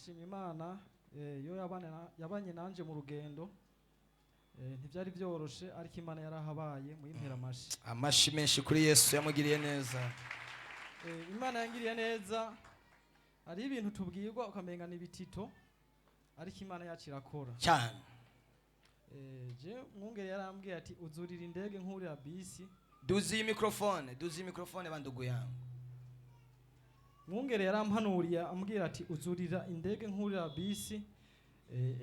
ndashima Imana yo yabanye nanje mu rugendo ntibyari byoroshe ariko Imana yarahabaye mu impera amashi. Amashi menshi kuri Yesu yamugiriye neza. Imana yangiriye neza. Ari ibintu tubwirwa ukamenga n'ibitito ariko Imana yacu irakora cyane. Je mwungere yarambwiye ati uzurira indege nk'urira bisi. Duzi microphone bandugu yangu. Mwungere yarampanuriye ambwira ati uzurira indege nk'urira bisi.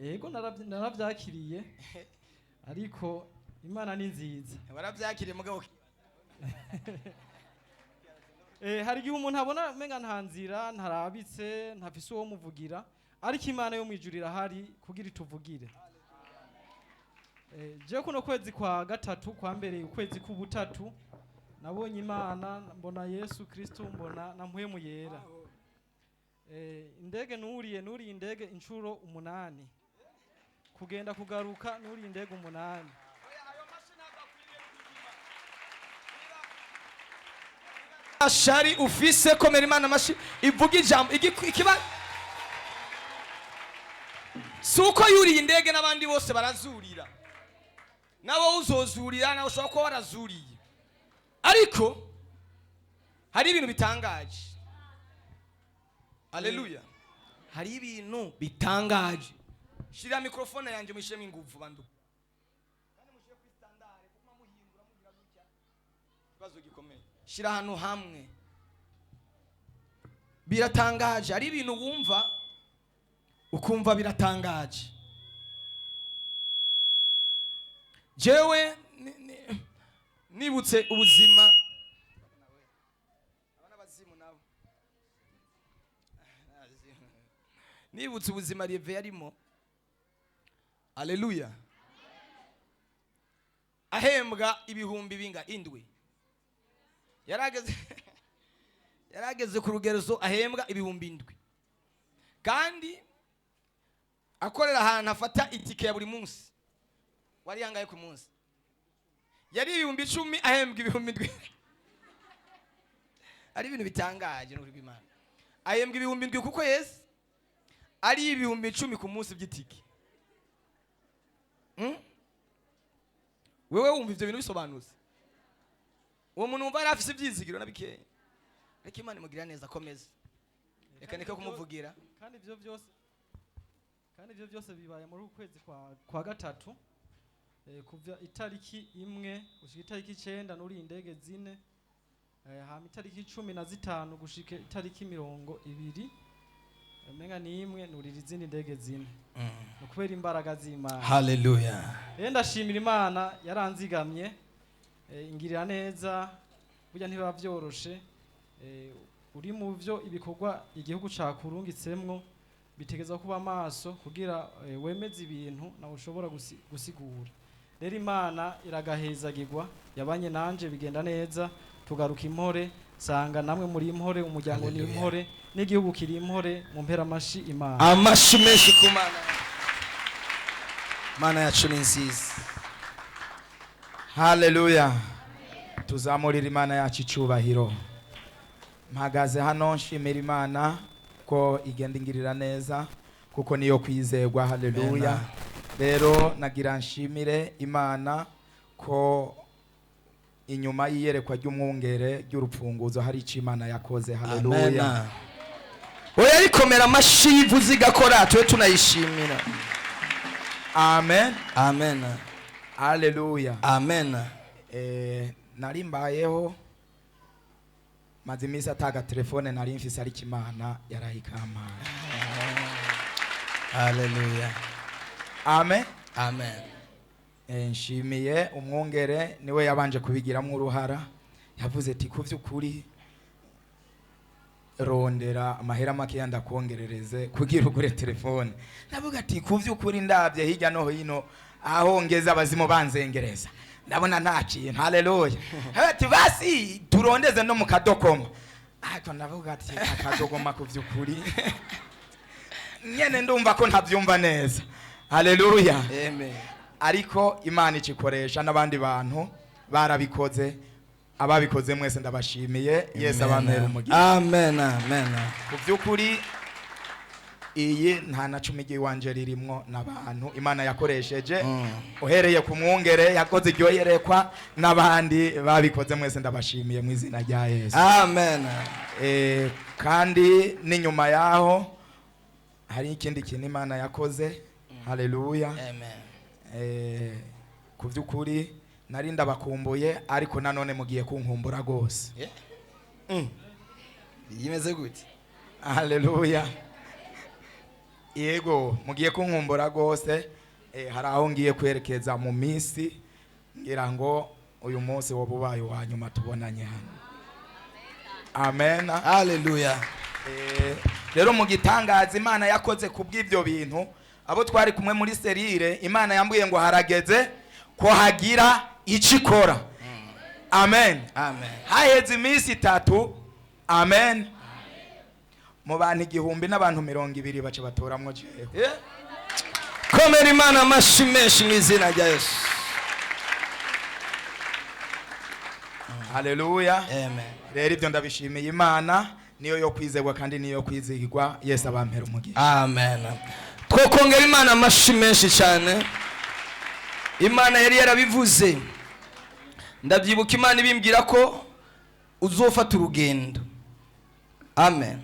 Ego naravyakiriye ariko Imana ni nziza. Waravyakiriye mugabo. Hari igihe umuntu abona menga ntanzira ntarabitse ntafise uwo muvugira ariko Imana yo mwijurira hari kugira ituvugire. Je kuno kwezi kwa gatatu kwambereye ukwezi k'ubutatu nabonye Imana mbona Yesu Kristo mbona na mpwemu yera. Indege nuriye indege inshuro 8 kugenda kugaruka nuriye indege 8. Ashari ufise komera Imana amashi ivuga ijambo ikiba suko yuriye indege n'abandi bose barazurira nabo uzozurira nawe ushobora ko warazuriye ariko hari ibintu bitangaje. Haleluya. Hari ibintu bitangaje. Shira microphone yanje mwishemo ingufu bandu. Kandi mushiye ku standard kuma muhindura mugira gutya. Kibazo gikomeye. Shira hano hamwe. Biratangaje. Hari ibintu wumva ukumva biratangaje. Jewe nibutse ubuzima nibutse ubuzima Rive yarimo. Haleluya. Ahembwa ibihumbi binga indwi. Yarageze ku rugerezo ahembwa ibihumbi indwi. Kandi akorera ahantu afata itike ya buri munsi. Wari yangaye ku munsi. Yari ibihumbi 10 ahembwa ibihumbi indwi. Ari ibintu bitangaje n'uri bw'Imana. Ahembwa ibihumbi indwi kuko Yesu ari ibihumbi 10 ku munsi by'itike. Wewe wumva ivyo bintu bisobanuze? Uwo muntu umva arafise ibyizigiro nabikeye. Reka Imana imugira neza komeza. Reka neke kumuvugira. Kandi ivyo byose bibaye muri ukwezi kwa gatatu. Kuva itariki 1 gushika itariki 9 nuri indege 4. Hama itariki 15 gushika itariki 20. Menga ni imwe nurira izindi ndege 4. Ukubera imbaraga z'Imana. Haleluya. Ndashimira Imana yaranzigamye. Ingirira neza burya ntiba byoroshe. Uri mu byo ibikorwa igihugu cakurungitsemwo bitegeza kuba maso kugira wemeze ibintu na ushobora gusigura. Rero Imana iragahezagirwa yabanye nanje bigenda neza tugaruka impore sanga namwe muri impore umuryango ni impore n'igihugu kiri impore mu mpera amashi Imana. Amashi menshi ku Mana. Mana yacu ni nziza. Haleluya. Tuzamurira Imana yacu icubahiro. Mpagaze hano nshimira Imana ko igenda ingirira neza kuko niyo kwizerwa. Haleluya. Rero nagira nshimire Imana ko inyuma yiyerekwa ry'umwungere ry'urupfunguzo hari ico Imana yakoze. Haleluya. Oya rikomera amashi ivuze igakora twe tunayishimira. Amen. Amen. Haleluya. Amen. Nari mbayeho maze imisi ataga telefone nari mfise ariko Imana yarahikama. Haleluya. Amen. Amen. Nshimiye umwungere niwe yabanje kubigiramo uruhara. Yavuze ati kuvyukuri rondera amahera make yandakongerereze kugira ugure telefone. Navuga ati kuvyukuri ndabye hirya no hino aho ngeze abazimu banzengereza ndabona ntakiye. Haleluya. Ati basi turondeze no mu kadokoma. Ariko navuga ati akadokoma kuvyukuri nyene ndumva ko ntavyumva neza. Haleluya. Amen. Ariko Imana ikikoresha n'abandi bantu barabikoze. Ababikoze mwese ndabashimiye. Yesu abamera umugisha. Amen. Amen. Kuvyukuri iyi nta na cumi ry'iwanje ririmwo n'abantu Imana yakoresheje uhereye ku mwungere yakoze iryo yerekwa n'abandi babikoze mwese ndabashimiye mu izina rya Yesu. Amen. Kandi n'inyuma yaho hari ikindi kintu Imana yakoze. Haleluya. Amen. Ku by'ukuri nari ndabakumbuye ariko nanone mugiye kunkumbura gose. Yimeze gute? Haleluya. Yego mugiye kunkumbura gose. Hari aho ngiye kwerekeza mu minsi ngira ngo uyu munsi wo bubaye wa nyuma tubonanye hano. Amen. Haleluya. Rero mu gitangaza Imana yakoze kubw'ibyo bintu abo twari kumwe muri serire Imana yambwiye ngo harageze ko hagira icikora. Amen. Amen. Haheze iminsi 3. Amen. Mu bantu 1000 n'abantu 200 bace batoramwo jewe. Komera Imana amashyi menshi mu izina rya Yesu. Haleluya. Amen. Rero ibyo ndabishimiye Imana niyo yo kwizerwa kandi niyo kwizigirwa. Yesu abampera umugisha. Amen. Twokongera Imana amashyi menshi cyane. Imana yari yarabivuze. Ndabyibuka Imana ibimbwira ko uzofata urugendo. Amen.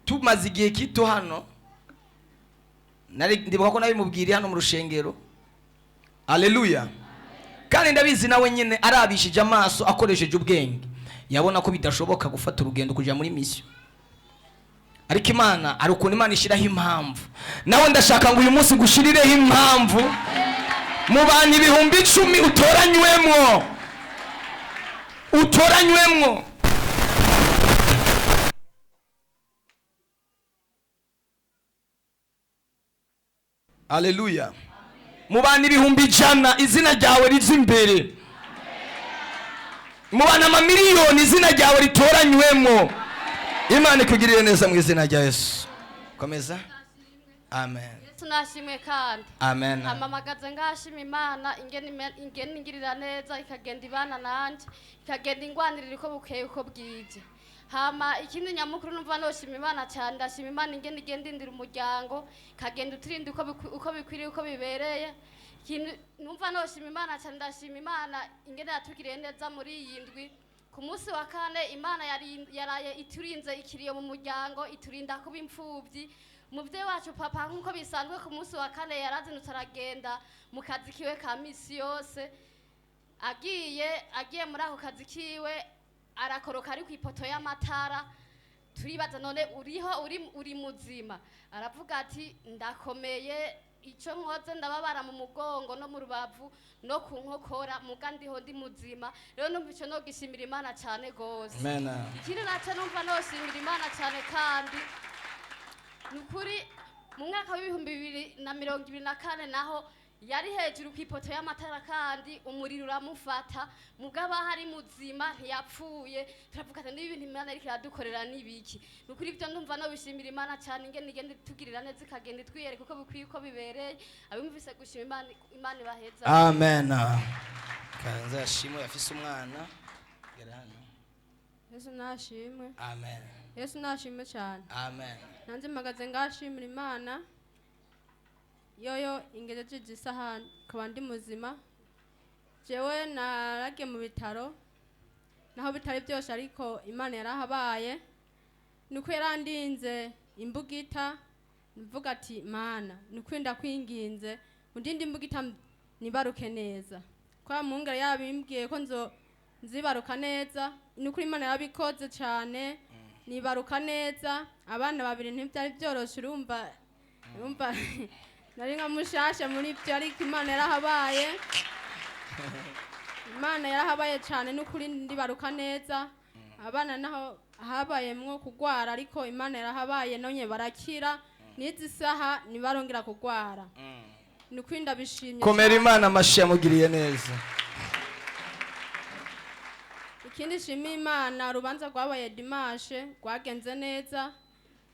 Tumaze igihe kito hano. Ndibuka ko nabimubwiriye hano mu rushengero. Haleluya. Kandi ndabizi nawe nyine arabishije amaso akoresheje ubwenge. Yabona ko bidashoboka gufata urugendo kujya muri mission. Ariko Imana ari ukuntu Imana ishiraho impamvu. Nawe ndashaka ngo uyu munsi gushirireho impamvu. Mu bantu 10,000 utoranywemwo. Haleluya. Mu bantu 100,000 izina ryawe riza imbere. Mu bantu amamiliyoni izina ryawe ritoranywemwo. Imana ikugirire neza mu izina rya Yesu. Komeza. Amen. Yesu nashimwe kandi. Amen. Amamagaze ngashima Imana ingene ingirira neza ikagenda ibana nanje ikagenda ingwanirira uko bukeye uko bwije. Hama ikindi nyamukuru numva noshima Imana cyane ndashima Imana ingene igenda indira umuryango ikagenda uturinde uko bikwiriye uko bibereye. Numva noshima Imana cyane ndashima Imana ingene yatugiriye neza muri iyi ndwi. Ku munsi wa kane Imana yaraye iturinze ikiriyo mu muryango iturinda kuba imfubyi. Muvyeyi wacu papa nkuko bisanzwe ku munsi wa kane yarazinutse aragenda mu kazi kiwe ka misi yose. Agiye muri ako kazi kiwe arakoroka ari ku ipoto y'amatara. Turibaza none uri muzima. Aravuga ati ndakomeye icyo nkoze ndababara mu mugongo no mu rubavu no ku nkokora muga ndiho ndi muzima. Rero numva icyo no gishimira Imana cyane gose. Amen. Ikindi naco numva noshimira Imana cyane kandi nukuri mu mwaka wa 2024 naho yari hejuru ku ipoto y'amatara kandi umuriro uramufata mugaba hari muzima ntiyapfuye. Turavuga ati n'ibintu Imana ariko iradukorera nibiki. Nukuri ibyo ndumva no bishimira Imana cyane ingene igende tugirira neza ikagenda twiyereka uko bikwiye uko bibereye. Abimvise gushima Imana baheza. Amen. Kanza yashimwe yafise umwana. Yesu nashimwe. Amen. Yesu nashimwe cyane. Amen. Nanze magaze ngashimira Imana. Yoyo ingejeje isaha kabandi muzima. Jewe naragiye mu bitaro. Naho bitari byose ariko Imana yarahabaye. Nuko yarandinze imbugita mvuga ati Mana nukwinda kwinginze undinde imbugita nibaruke neza. Kwa Mungere yabimbwiye ko nzibaruka neza. Nuko Imana yabikoze cyane. Nibaruka neza abana babiri ntibyari byoroshe urumva nari nka mushasha muri byo ariko Imana yarahabaye. Imana yarahabaye cyane n'ukuri ndibaruka neza. Abana naho habayemwo kugwara ariko Imana yarahabaye nonye barakira nizi saha nibarongera kugwara. Nukuri ndabishimye. Komera Imana amashyi yamugiriye neza. Ikindi shimi Imana rubanza rwabaye dimanche rwagenze neza.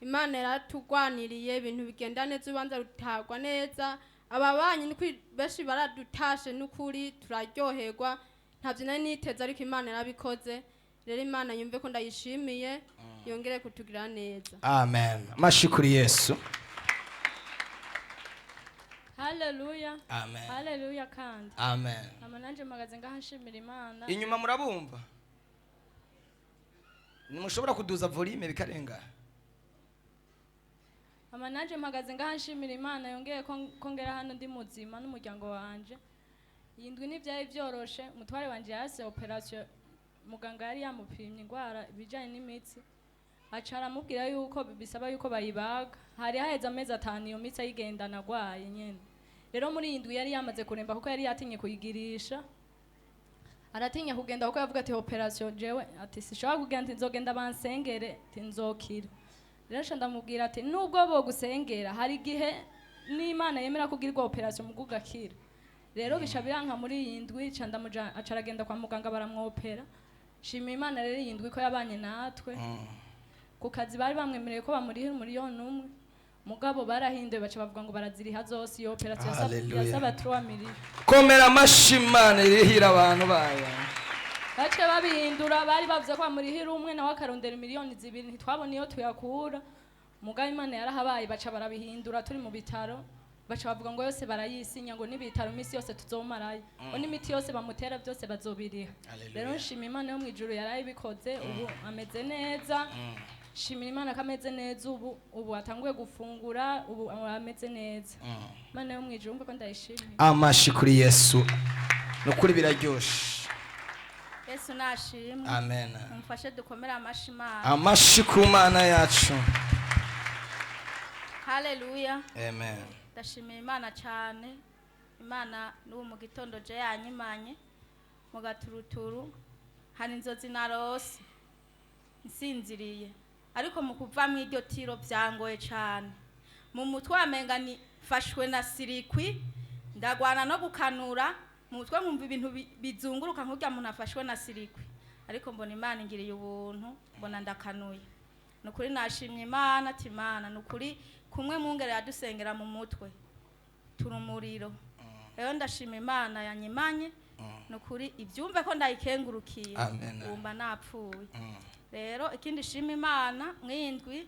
Imana yaratugwaniriye ibintu bigenda neza ubanza rutagwa neza. Ababanyi nukuri beshi baradutashe nukuri turaryoherwa. Ntavyo nari niteze ariko Imana yarabikoze. rero imana yumve ko ndayishimiye yongere kutugira neza. amen. Mashikuri Yesu. Haleluya. Amen. Haleluya kandi. Amen. Ama nanje magaze ngahashimira Imana. Inyuma murabumva? Nimushobora kuduza volume bikarenga. Ama nanje magaze ngahashimira Imana yongeye kongera hano ndi muzima n'umuryango wanje. Yindwi n'ivyari byoroshe, umutware wanje yase operation muganga yari yamupimye ingwara ibijanye n'imitsi. Acara mubwira yuko bisaba yuko bayibaga. Hari haheze amezi 5 iyo mitsi ayigendana agwaye nyene. Rero muri yindwi yari yamaze kuremba kuko yari yatinye kuyigirisha. Aratinya kugenda kuko yavuga ati operation jewe ati sishobora kugenda nzogenda bansengere tinzokira. Rero ndamubwira ati nubwo bo gusengera hari gihe n'Imana yemera kugirirwa operation mu gugakira. Rero bishabiranka muri yindwi candamuja acaragenda kwa muganga baramwopera. Shima Imana rero yindwi ko yabanye natwe. Ku kazi bari bamwemereye ko bamurihira miliyoni 1 mugabo barahinduye baca bavuga ngo baraziriha zose iyo operation yasaba 3 miliyoni. Komera amashimane rihira abantu bayo. Bace babihindura bari bavuze ko bamurihira umwe nawe akarondera miliyoni 2 ntitwabona iyo tuyakura. Mugabo Imana yarahabaye baca barabihindura turi mu bitaro. Baca bavuga ngo yose barayisinya ngo n'ibitaro misi yose tuzomarayo. Ngo n'imiti yose bamutera byose bazobiriha. Rero nshima Imana yo mwijuru yarayibikoze ubu ameze neza. Shimira Imana kameze neza ubu atanguye gufungura ubu ameze neza. Imana yo mwijuru umva ko ndayishimiye. Amashikuri Yesu. Nukuri biraryoshe. Yesu nashimwe. Amen. Mumfashe dukomera amashimana. Amashikuru Mana yacu. Haleluya. Amen. Ndashimira Imana cyane. Imana n'ubu mu gitondo je yanyimanye mu gaturuturu hani inzozi narose nsinziriye ariko mu kuva mu iryo tiro byangoye cyane mu mutwe wamenga ni fashwe na sirikwi ndagwana no gukanura mu mutwe nkumva ibintu bizunguruka nk'urya muntu afashwe na sirikwi ariko mbona Imana ingiriye ubuntu mbona ndakanuye nukuri nashimye Imana ati Imana nukuri kumwe mungere yadusengera mu mutwe turumuriro rero ndashima Imana yanyimanye nukuri ibyumve ko ndayikengurukiye umba napfuye rero ikindi shima Imana mwindwi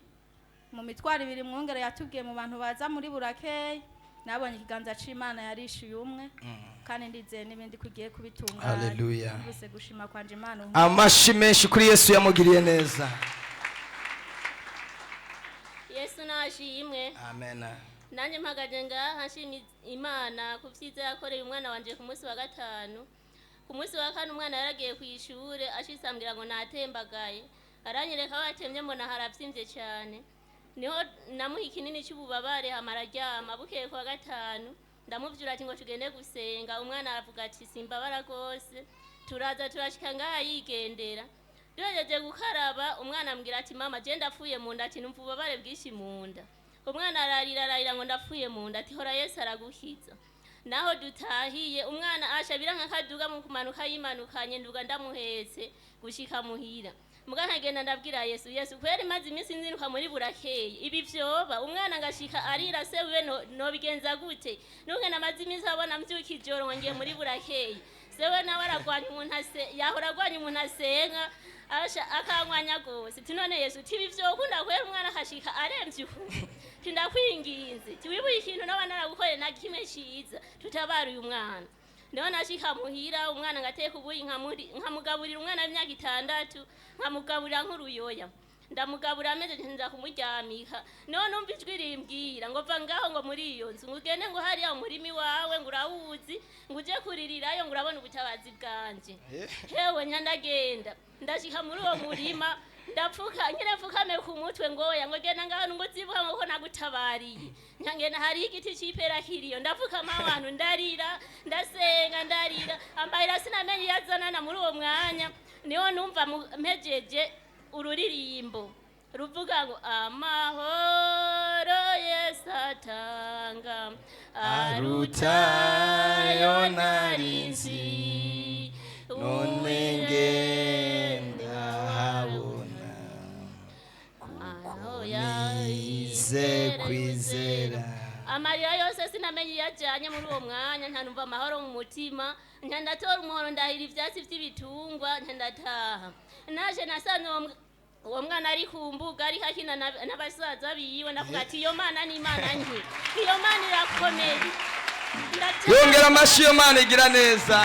mu mitwaro 2 mwongere yatubwiye mu bantu baza muri Burakeye nabonye ikiganza c'Imana yarishuye umwe kandi ndizeye n'ibindi kugiye kubitunganya. Haleluya. Bose gushima kwanje Imana. Amashimeshi kuri Yesu yamugiriye neza. Yesu nashimwe. Amen. Nanje mpagaje ngaha nshimye Imana ku vyiza yakoreye umwana wanje ku munsi wa 5. Ku munsi wa 4 umwana yaragiye ku ishure ashisambira ngo natembagaye. Aranyereka watemye mbona haravyimbye cyane. Niho namuha ikinini cy'ububabare amararyama bukeye ku wa 5 ndamuvyura ati ngo tugende gusenga umwana aravuga ati simbabara gose turaza turashika ngaha yigendera. Duhejeje gukaraba umwana ambwira ati mama je ndapfuye mu nda ati numva ububabare bwishi mu nda. Umwana ararira ngo ndapfuye mu nda ati hora Yesu aragukiza. Naho dutahiye umwana ashabira nka kaduga mu kumanuka yimanukanye nduga ndamuhetse gushika muhira. Muga nkagenda ndabwira Yesu Yesu kweri mazi iminsi nziruka muri Burakeye ibi vyoba umwana ngashika arira se we no bigenza gute nuke namazi iminsi abona mvyukijoro ngo ngiye muri Burakeye sewe nawe aragwanya umuntu yahora agwanya umuntu asenga asha akankwanya gose tinone Yesu tibi vyokunda kwera umwana akashika aremvye tindakwinginze tiwibuye ikintu nawe naragukorera na kimwe ciza tutabara uyu mwana Ndio nashika muhira umwana ngateka ubuyi nkamugaburira umwana w'imyaka 6 nkamugaburira nk'uruyoya ndamugabura ameze nza kumuryamika no numva ijwi rimbwira ngo va ngaho ngo muri iyo nzu ngugende ngo hari ya murimi wawe ngo urawuzi nguje kuririrayo ngo urabona ubutabazi bwanje hewe nyandagenda ndashika muri uwo murima ndapfuka nyine mfukame ku mutwe ngoya ngo genda ngaho ngo zivuga ngo nagutabariye nyangena hari igiti cy'ipera kiriyo ndapfuka abantu ndarira ndasenga ndarira ambaira sinamenye yazanana muri uwo mwanya niho numva mpejeje ururirimbo ruvuga ngo amahoro Yesu atanga arutayo narinzi none ngenda habona aho yahize kwizera amarira yose sinamenye yajanye muri uwo mwanya ntanumva amahoro mu mutima ntandatora umuhoro ndahira ivyatsi vy'ibitungwa ntandataha naje nasanze uwo mwana ari ku mbuga ariko akina n'abasaza biwe ndavuga ati iyo mana ni imana nke iyo mana irakomeye yongera amashi iyo mana igira neza.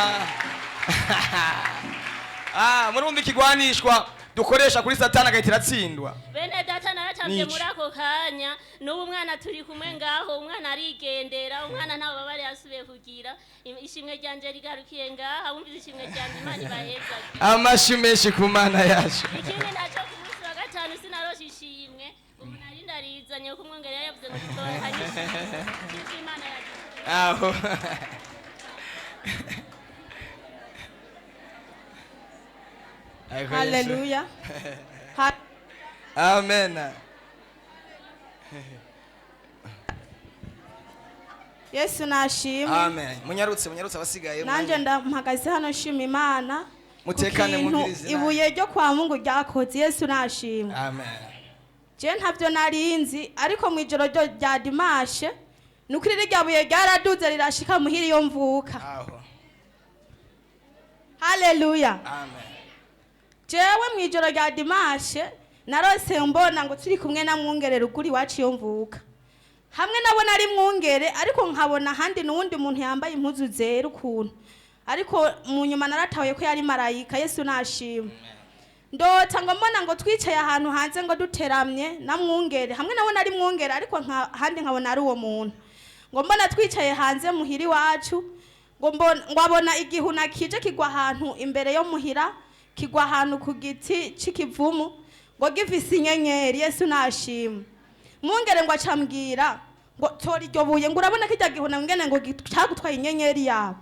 Murumva ikigwanishwa dukoresha kuri satani agahita iratsindwa. Bene data naracambye muri ako kanya n'ubu umwana turi kumwe ngaho umwana arigendera umwana ntawe babare yasubiye kugira ishimwe ryanje rigarukiye ngaha wumvise ishimwe ryanje imana ibaheza. Amashi menshi ku mana yacu. Ikindi naco ku munsi wa gatanu sinaroshe ishimwe ubu nari ndarizanye kuko umwongere yavuze ngo dutohanyishe imana yacu. Aho. Haleluya. Amen. Yesu nashimwe. Amen. Munyarutse abasigaye. Nanje ndampagaze hano shima Imana. Mutekane mubirize. Ibuye ryo kwa Mungu ryakoze Yesu nashimwe. Amen. Je ntavyo narinzi ariko mu ijoro rya dimashe nukuri rya buye ryaraduze rirashika muhiri yo mvuka. Aho. Haleluya. Amen. Jewe mu ijoro rya dimashe narose mbona ngo turi kumwe na mwungere ruguri wacu yo mvuka. Hamwe nabona ari mwungere ariko nkabona handi nuwundi muntu yambaye impuzu zera ukuntu. Ariko mu nyuma naratawe ko yari marayika Yesu nashimwe. Ndota ngo mbona ngo twicaye ahantu hanze ngo duteramye na mwungere hamwe nabona ari mwungere ariko handi nkabona ari uwo muntu. Ngo mbona twicaye hanze muhiri wacu ngo abona igihuna kije kigwa ahantu imbere yo muhira kigwa ahantu ku giti c'ikivumu ngo gifise inyenyeri Yesu nashimwe. Mwungere ngo acambwira ngo tora iryo buye ngo urabona kijya gihuna ngene ngo cyagutwaye inyenyeri yawe.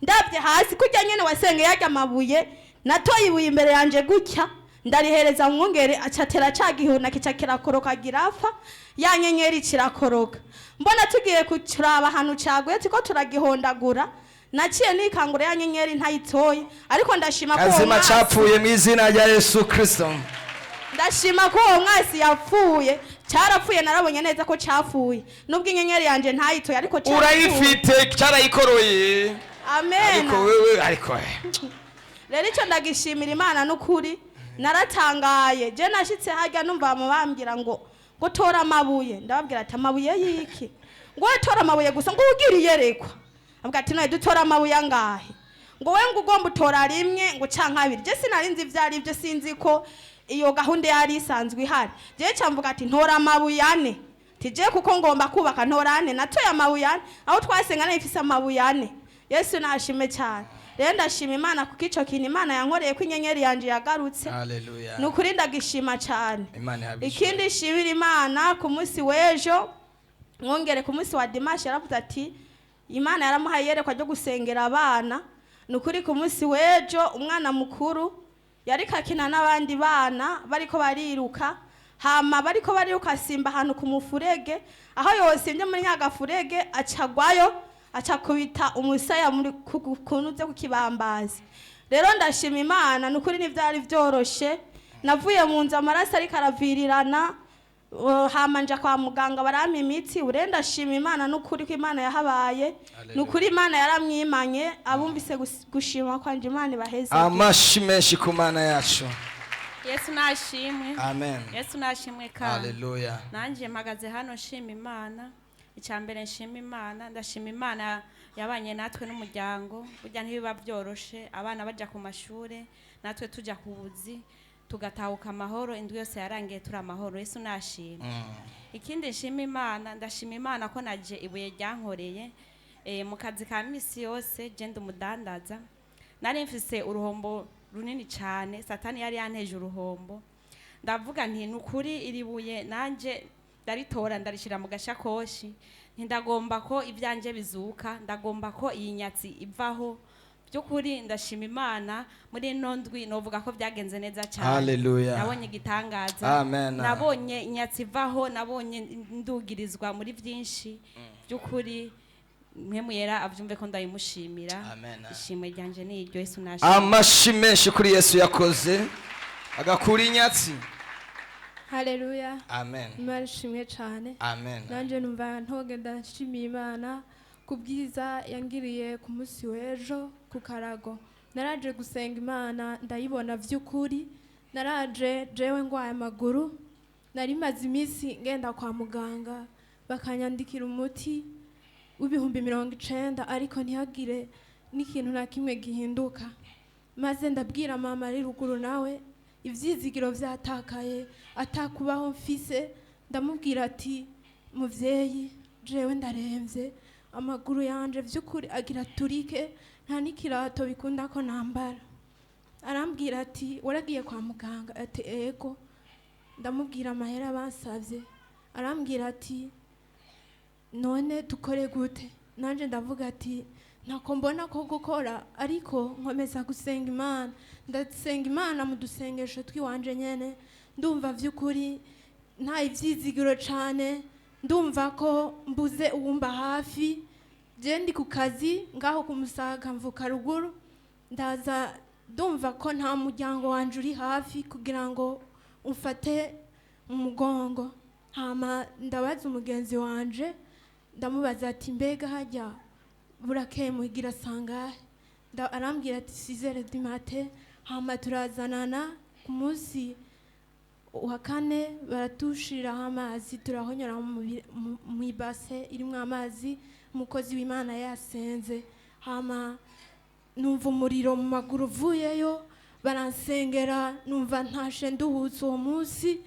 Ndabye hasi kujya nyene wasenge yajya amabuye natoye ibuye imbere yanje gutya ndarihereza mwungere acatera cagihuna kica kirakoroka girafa ya nyenyeri kirakoroka. Mbona tugiye kuturaba ahantu caguye tiko turagihondagura naciye nikangura ya nyenyeri ntayitoye ariko ndashima ko kazima capfuye mu izina rya Yesu Kristo. Ndashima ko uwo mwasi yapfuye carapfuye narabonye neza ko capfuye nubwo inyenyeri yanje ntayitoye ariko urayifite carayikoroye. Amen. Ariko wewe ariko rero icyo ndagishimira Imana n'ukuri naratangaye je nashitse hajya numva bambwira ngo tora amabuye ndababwira ati amabuye yiki ngo tora amabuye gusa ngo ugiriye rekwa avuga ati naye dutora amabuye angahe ngo we ngo ugomba utora rimwe ngo canka abiri je sinarinzi ivyari byo sinzi ko iyo gahunda yari isanzwe ihari je cyamvuga ati ntora amabuye ane tije kuko ngomba kubaka ntora ane natoye amabuye ane aho twasenga nayifise amabuye ane Yesu nashime cyane rero ndashima Imana kuko ico kintu Imana yankoreye ko inyenyeri yanje yagarutse. Haleluya. Nukuri ndagishima cyane. Imana yabishima. Ikindi shibira Imana ku munsi wejo mwongere ku munsi wa dimanche yaravuze ati Imana yaramuhaye yerekwa ryo gusengera abana. Nukuri ku munsi wejo umwana mukuru yari kakina n'abandi bana bariko bariruka hama bariko bariruka simba ahantu ku mufurege aho yosimbye muri nyagafurege acagwayo acakubita umusaya muri kunuze kukibambazi. Rero ndashima Imana nukuri n'ivyari vyoroshe navuye mu nzu amaraso ariko aravirirana hama nja kwa muganga barampa imiti urenda shima Imana nukuri ko Imana yahabaye nukuri Imana yaramwimanye abumvise gushima kwanje Imana ibaheze. Amashi menshi ku Mana yacu. Yesu nashimwe. Amen. Yesu nashimwe kandi. Haleluya. Nanje mpagaze hano nshima Imana. Icyambere nshima Imana ndashima Imana yabanye natwe n'umuryango burya ntibiba byoroshe abana baja ku mashure natwe tuja kubuzi tugatahuka amahoro indwi yose yarangiye turi amahoro. Yesu nashimwe. Ikindi nshima Imana ndashima Imana ko naje ibuye ryankoreye mu kazi ka misi yose je ndumudandaza nari mfise uruhombo runini cyane satani yari yanteje uruhombo ndavuga nti nukuri iri buye nanje ndaritora ndarishira mu gashakoshi ndagomba ko ivyanje bizuka ndagomba ko iyi nyatsi ivaho byukuri ndashima Imana muri nondwi novuga ko byagenze neza cyane. Haleluya. Nabonye igitangaza. Amen. Nabonye inyatsi ivaho nabonye ndugirizwa muri byinshi byukuri mwe muyera avyumve ko ndayimushimira. Ishimwe ryanje ni iryo Yesu nashimye. Amashi menshi kuri Yesu yakoze agakura inyatsi. Haleluya. Amen. Imana ishimwe cyane. Amen. Nanje numva ntogenda nshimiye Imana kubwiza yangiriye ku munsi w'ejo ku Karago naraje gusenga Imana ndayibona vy'ukuri naraje jewe ngwaye amaguru nari maze iminsi ngenda kwa muganga bakanyandikira umuti w'ibihumbi 90 ariko ntihagire n'ikintu na kimwe gihinduka maze ndabwira mama ari ruguru nawe ivyizigiro vyatakaye atakubaho mfise ndamubwira ati muvyeyi jewe ndaremvye amaguru yanje vy'ukuri agira turike nta n'ikirato bikunda ko nambara arambwira ati waragiye kwa muganga ati ego ndamubwira amahera bansavye arambwira ati none tukore gute nanje ndavuga ati ntako mbona ko gukora ariko nkomeza gusenga Imana ndasenga Imana mu dusengesho twiwanje nyene ndumva vy'ukuri nta ivyizigiro cane ndumva ko mbuze uwumba hafi je ndi ku kazi ngaho ku Musaga mvuka ruguru ndaza ndumva ko nta muryango wanje uri hafi kugira ngo umfate mu mugongo hama ndabaza umugenzi wanje ndamubaza ati mbega hajya burakeye mugira sangahe arambwira ati 6h du matin hama turazanana ku munsi wa kane baratushiriraho amazi turahonyora mu ibase irimwo amazi umukozi w'Imana yasenze hama numva umuriro mu maguru uvuyeyo baransengera numva ntashe nduhutse uwo munsi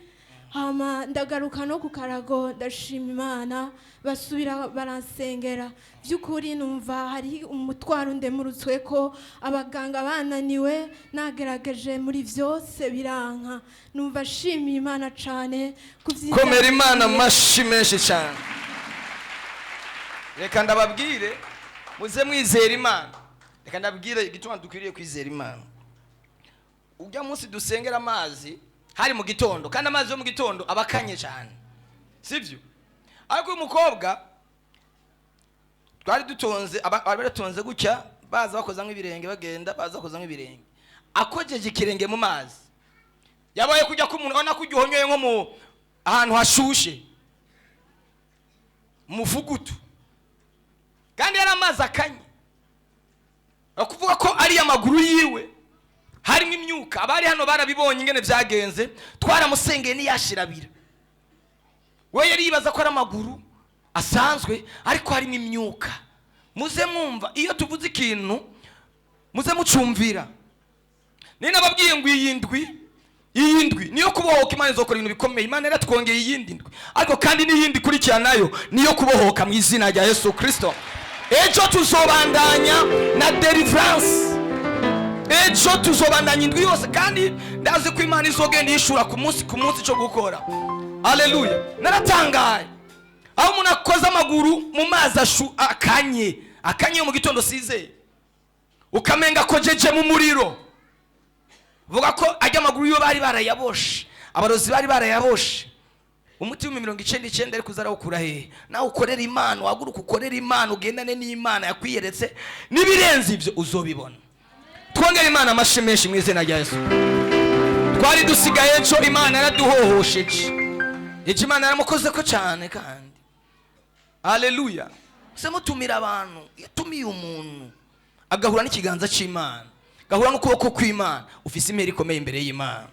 hama ndagaruka no ku Karago ndashima Imana basubira baransengera by'ukuri numva hari umutwaro ndemurutswe ko abaganga bananiwe nagerageje muri vyose biranka numva shima Imana cane komera Imana mashi menshi cyane reka ndababwire muze mwizera Imana reka ndabwire igituma dukwiriye kwizera Imana ujya munsi dusengera amazi hari mu gitondo kandi amazi yo mu gitondo abakanye cyane sivyo ariko umukobwa twari dutonze abaratonze gucya baza bakoza nk'ibirenge bagenda baza bakoza nk'ibirenge akojeje ikirenge mu mazi yabaye kujya ku muntu ona kujyonyoye nko mu ahantu hashushe mufugutu kandi yari amazi akanye akuvuga ko ari amaguru yiwe harimo imyuka abari hano barabibonye ingene byagenze twaramusengeye niyashirabira we yari yibaza ko ari amaguru asanzwe ariko harimo imyuka muze mwumva iyo tuvuze ikintu muze mucumvira ni nababwiye ngo iyindwi niyo kubohoka Imana izokora ibintu bikomeye Imana yaratwongeye iyindi ndwi ariko kandi n'iyindi kurikiranayo niyo kubohoka mu izina rya Yesu Kristo ejo tuzobandanya na deliverance ejo tuzobandanya indwi yose kandi ndazi ko Imana izogenda yishura ku munsi cyo gukora haleluya naratangaye aho umuntu akoze amaguru mu mazi akanye mu gitondo sizeye ukamenga ko jeje mu muriro vuga ko ajya amaguru yo bari barayaboshe abarozi bari barayaboshe umuti wa 99 ari kuzara ukura he nawe ukorera Imana waguruka ukorera Imana ugendane n'Imana yakwiyeretse nibirenze ivyo uzobibona twongera Imana amashi menshi mu izina rya Yesu twari dusigaye ejo Imana yaraduhohosheje ejo Imana yaramukoze ko cyane kandi haleluya se mutumira abantu yatumiye umuntu agahura n'ikiganza cy'Imana gahura n'ukuboko kw'Imana ufise imeri ikomeye imbere y'Imana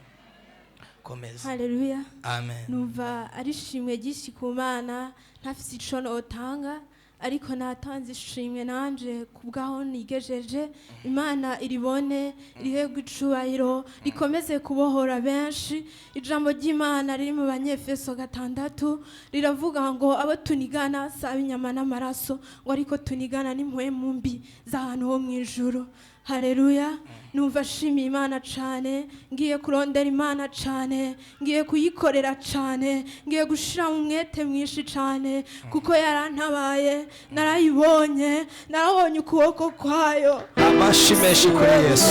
komeza haleluya amen numva ari shimwe gishi ku Mana ntafise ico notanga ariko natanze ishimwe nanje kubgaho nigejeje Imana iribone rihebwe icubahiro rikomeze kubohora benshi ijambo ry'Imana riri mu Banyefeso 6 riravuga ngo abo tunigana saba inyama n'amaraso ngo ariko tunigana n'impwemu mbi z'ahantu ho mwijuru haleluya numva shima Imana cane ngiye kurondera Imana cane ngiye kuyikorera cane ngiye gushira mu mwete mwinshi cane kuko yarantabaye narayibonye narabonye ukuboko kwayo amashimeshi kuri Yesu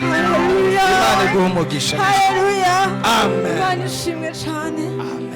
haleluya Imana iguhe umugisha haleluya amen Imana ishimwe cane amen